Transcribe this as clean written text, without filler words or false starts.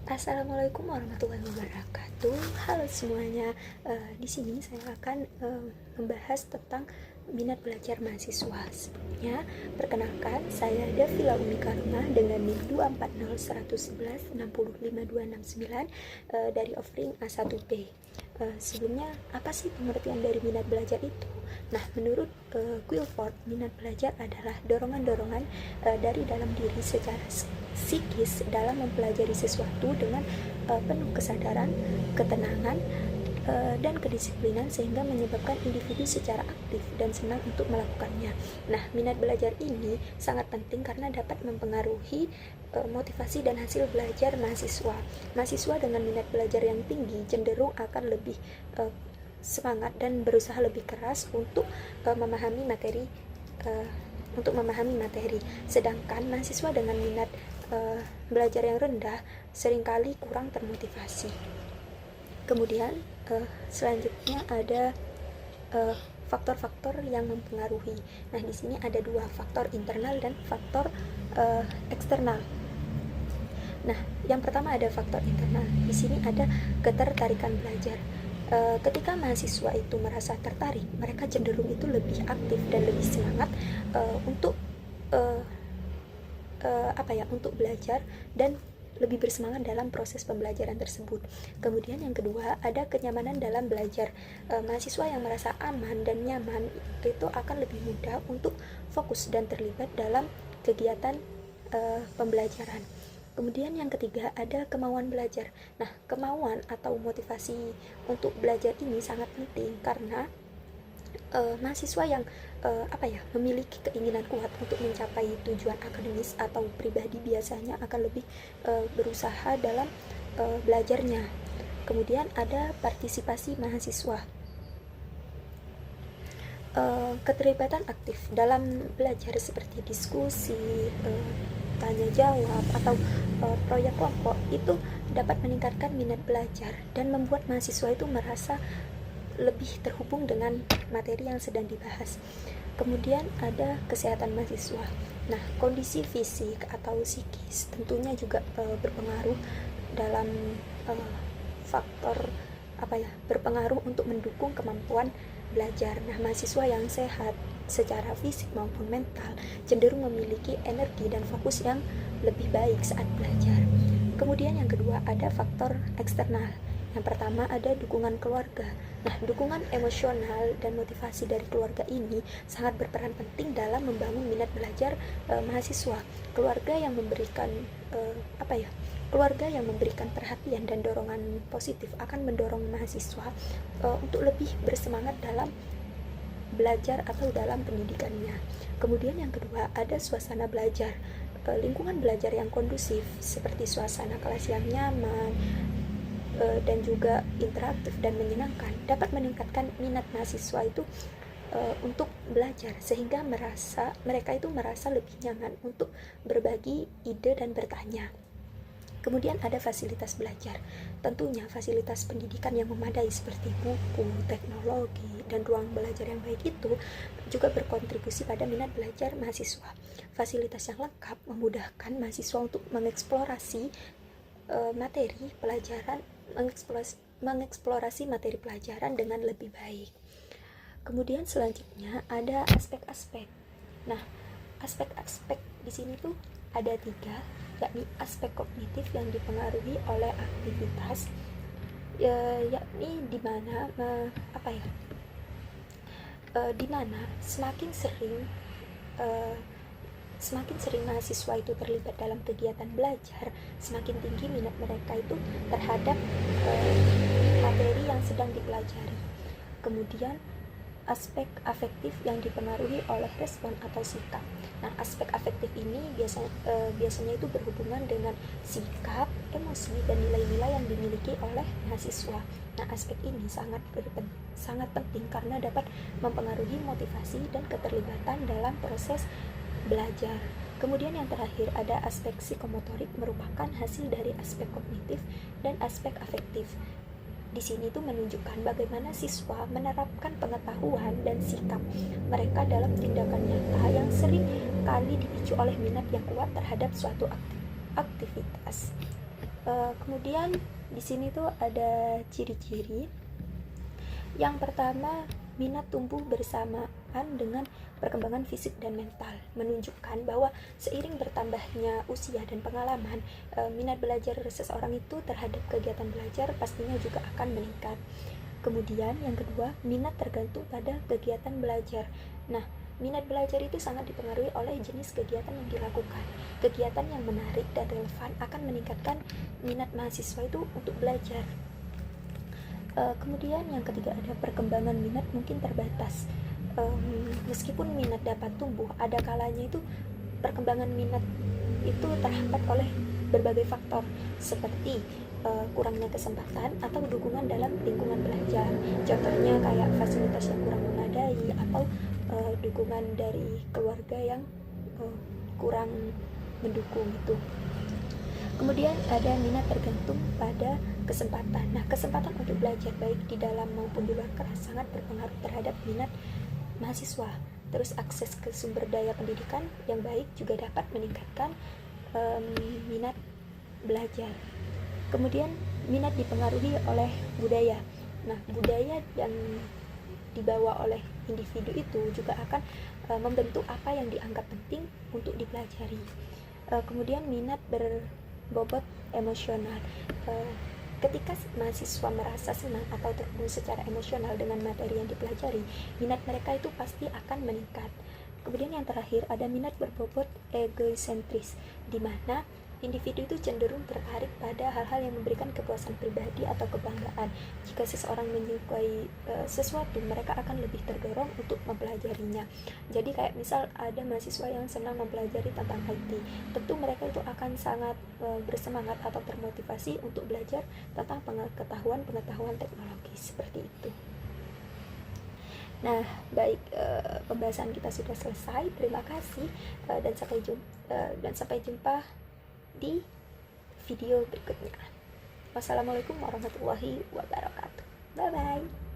Assalamualaikum warahmatullahi wabarakatuh. Halo semuanya. Di sini saya akan membahas tentang minat belajar mahasiswa. Sebelumnya, perkenalkan saya Davila Umi Karma dengan NIM 24011165269 dari offering A1B. Sebelumnya, apa sih pengertian dari minat belajar itu? Nah, menurut Guilford, minat belajar adalah dorongan-dorongan dari dalam diri secara psikis dalam mempelajari sesuatu dengan penuh kesadaran, ketenangan, dan kedisiplinan sehingga menyebabkan individu secara aktif dan senang untuk melakukannya. Nah, minat belajar ini sangat penting karena dapat mempengaruhi motivasi dan hasil belajar mahasiswa. Mahasiswa dengan minat belajar yang tinggi cenderung akan lebih semangat dan berusaha lebih keras untuk memahami materi sedangkan mahasiswa dengan minat belajar yang rendah seringkali kurang termotivasi. Kemudian selanjutnya ada faktor-faktor yang mempengaruhi. Nah, di sini ada dua, faktor internal dan faktor eksternal. Nah, yang pertama ada faktor internal. Di sini ada ketertarikan belajar. Ketika mahasiswa itu merasa tertarik, mereka cenderung itu lebih aktif dan lebih semangat untuk untuk belajar dan lebih bersemangat dalam proses pembelajaran tersebut. Kemudian yang kedua ada kenyamanan dalam belajar. Mahasiswa yang merasa aman dan nyaman itu akan lebih mudah untuk fokus dan terlibat dalam kegiatan pembelajaran. Kemudian yang ketiga ada kemauan belajar. Nah, kemauan atau motivasi untuk belajar ini sangat penting karena mahasiswa yang memiliki keinginan kuat untuk mencapai tujuan akademis atau pribadi biasanya akan lebih berusaha dalam belajarnya. Kemudian ada partisipasi mahasiswa. Keterlibatan aktif dalam belajar seperti diskusi, tanya jawab atau proyek kelompok itu dapat meningkatkan minat belajar dan membuat mahasiswa itu merasa lebih terhubung dengan materi yang sedang dibahas. Kemudian ada kesehatan mahasiswa. Nah, kondisi fisik atau psikis tentunya juga berpengaruh dalam faktor berpengaruh untuk mendukung kemampuan belajar. Nah, mahasiswa yang sehat secara fisik maupun mental cenderung memiliki energi dan fokus yang lebih baik saat belajar. Kemudian yang kedua ada faktor eksternal. Yang pertama ada dukungan keluarga. Nah, dukungan emosional dan motivasi dari keluarga ini sangat berperan penting dalam membangun minat belajar mahasiswa. Keluarga yang memberikan perhatian dan dorongan positif akan mendorong mahasiswa untuk lebih bersemangat dalam belajar atau dalam pendidikannya. Kemudian yang kedua ada suasana belajar. Lingkungan belajar yang kondusif seperti suasana kelas yang nyaman dan juga interaktif dan menyenangkan dapat meningkatkan minat mahasiswa itu untuk belajar sehingga mereka itu merasa lebih nyaman untuk berbagi ide dan bertanya. Kemudian ada fasilitas belajar. Tentunya fasilitas pendidikan yang memadai seperti buku, teknologi, dan ruang belajar yang baik itu juga berkontribusi pada minat belajar mahasiswa. Fasilitas yang lengkap memudahkan mahasiswa untuk mengeksplorasi mengeksplorasi materi pelajaran dengan lebih baik. Kemudian selanjutnya ada aspek-aspek. Nah, aspek-aspek di sini tuh ada 3, yakni aspek kognitif yang dipengaruhi oleh aktivitas, yakni di mana semakin sering mahasiswa itu terlibat dalam kegiatan belajar, semakin tinggi minat mereka itu terhadap materi yang sedang dipelajari. Kemudian aspek afektif yang dipengaruhi oleh respon atau sikap. Nah, aspek afektif ini biasanya itu berhubungan dengan sikap, emosi, dan nilai-nilai yang dimiliki oleh mahasiswa. Nah, aspek ini sangat penting karena dapat mempengaruhi motivasi dan keterlibatan dalam proses belajar. Kemudian yang terakhir ada aspek psikomotorik, merupakan hasil dari aspek kognitif dan aspek afektif. Di sini tuh menunjukkan bagaimana siswa menerapkan pengetahuan dan sikap mereka dalam tindakan nyata yang sering kali dipicu oleh minat yang kuat terhadap suatu aktivitas. Kemudian di sini tuh ada ciri-ciri. Yang pertama, minat tumbuh bersamaan dengan perkembangan fisik dan mental, menunjukkan bahwa seiring bertambahnya usia dan pengalaman, minat belajar seseorang itu terhadap kegiatan belajar pastinya juga akan meningkat. Kemudian yang kedua, minat tergantung pada kegiatan belajar. Nah, minat belajar itu sangat dipengaruhi oleh jenis kegiatan yang dilakukan. Kegiatan yang menarik dan relevan akan meningkatkan minat mahasiswa itu untuk belajar. Kemudian yang ketiga, ada perkembangan minat mungkin terbatas. Meskipun minat dapat tumbuh, ada kalanya itu perkembangan minat itu terhambat oleh berbagai faktor seperti kurangnya kesempatan atau dukungan dalam lingkungan belajar. Contohnya kayak fasilitas yang kurang memadai atau dukungan dari keluarga yang kurang mendukung itu. Kemudian ada minat tergantung pada kesempatan. Nah, kesempatan untuk belajar baik di dalam maupun di luar kelas sangat berpengaruh terhadap minat mahasiswa. Terus akses ke sumber daya pendidikan yang baik juga dapat meningkatkan minat belajar. Kemudian minat dipengaruhi oleh budaya. Nah, budaya yang dibawa oleh individu itu juga akan membentuk apa yang dianggap penting untuk dipelajari. Kemudian minat berbobot emosional. Ketika mahasiswa merasa senang atau terhubung secara emosional dengan materi yang dipelajari, minat mereka itu pasti akan meningkat. Kemudian yang terakhir, ada minat berbobot egosentris, di mana individu itu cenderung tertarik pada hal-hal yang memberikan kepuasan pribadi atau kebanggaan. Jika seseorang menyukai sesuatu, mereka akan lebih terdorong untuk mempelajarinya. Jadi kayak misal ada mahasiswa yang senang mempelajari tentang IT, tentu mereka itu akan sangat bersemangat atau termotivasi untuk belajar tentang pengetahuan teknologi seperti itu. Nah, baik, pembahasan kita sudah selesai. Terima kasih dan sampai jumpa di video berikutnya. Wassalamualaikum warahmatullahi wabarakatuh. Bye bye.